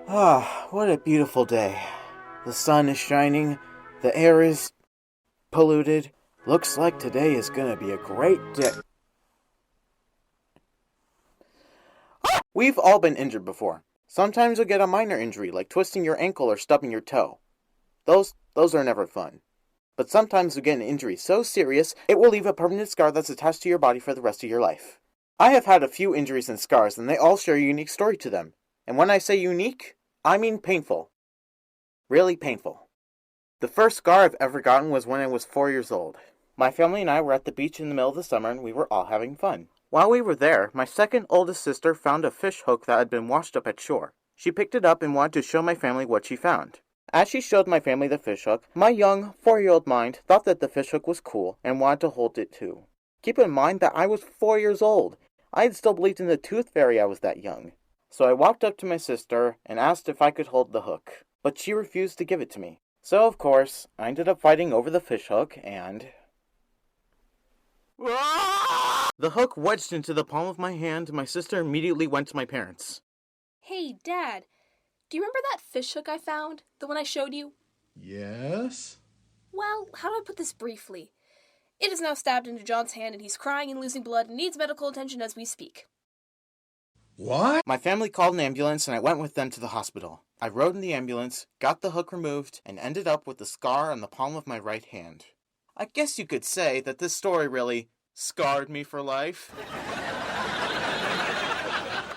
Ah, what a beautiful day. The sun is shining, the air is polluted. Looks like today is gonna be a great day. We've all been injured before. Sometimes you'll get a minor injury, like twisting your ankle or stubbing your toe. Those are never fun. But sometimes you'll get an injury so serious, it will leave a permanent scar that's attached to your body for the rest of your life. I have had a few injuries and scars, and they all share a unique story to them. And when I say unique, I mean painful. Really painful. The first scar I've ever gotten was when I was 4 years old. My family and I were at the beach in the middle of the summer and we were all having fun. While we were there, my second oldest sister found a fish hook that had been washed up at shore. She picked it up and wanted to show my family what she found. As she showed my family the fish hook, my young 4-year-old mind thought that the fish hook was cool and wanted to hold it too. Keep in mind that I was 4 years old. I had still believed in the tooth fairy I was that young. So I walked up to my sister and asked if I could hold the hook, but she refused to give it to me. So, of course, I ended up fighting over the fish hook, and the hook wedged into the palm of my hand, and my sister immediately went to my parents. Hey, Dad, do you remember that fish hook I found? The one I showed you? Yes? Well, how do I put this briefly? It is now stabbed into John's hand, and he's crying and losing blood and needs medical attention as we speak. What? My family called an ambulance, and I went with them to the hospital. I rode in the ambulance, got the hook removed, and ended up with the scar on the palm of my right hand. I guess you could say that this story really scarred me for life.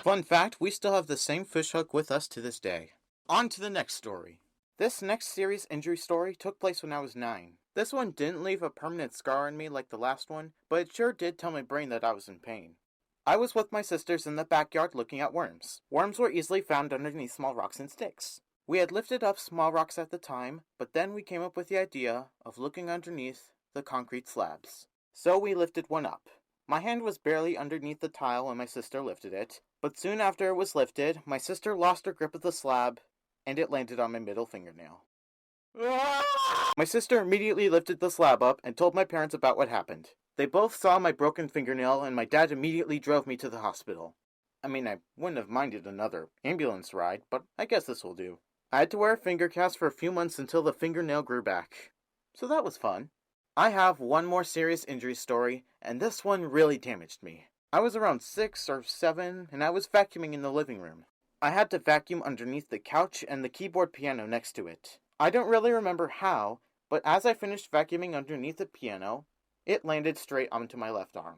Fun fact, we still have the same fish hook with us to this day. On to the next story. This next serious injury story took place when I was 9. This one didn't leave a permanent scar on me like the last one, but it sure did tell my brain that I was in pain. I was with my sisters in the backyard looking at worms. Worms were easily found underneath small rocks and sticks. We had lifted up small rocks at the time, but then we came up with the idea of looking underneath the concrete slabs. So we lifted one up. My hand was barely underneath the tile when my sister lifted it, but soon after it was lifted, my sister lost her grip of the slab, and it landed on my middle fingernail. My sister immediately lifted the slab up and told my parents about what happened. They both saw my broken fingernail, and my dad immediately drove me to the hospital. I mean, I wouldn't have minded another ambulance ride, but I guess this will do. I had to wear a finger cast for a few months until the fingernail grew back. So that was fun. I have one more serious injury story, and this one really damaged me. I was around 6 or 7, and I was vacuuming in the living room. I had to vacuum underneath the couch and the keyboard piano next to it. I don't really remember how, but as I finished vacuuming underneath the piano, it landed straight onto my left arm.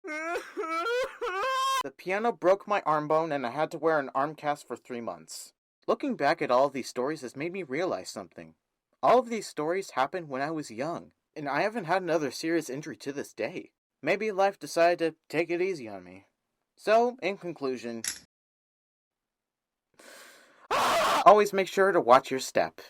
The piano broke my arm bone and I had to wear an arm cast for 3 months. Looking back at all of these stories has made me realize something. All of these stories happened when I was young, and I haven't had another serious injury to this day. Maybe life decided to take it easy on me. So, in conclusion, always make sure to watch your step.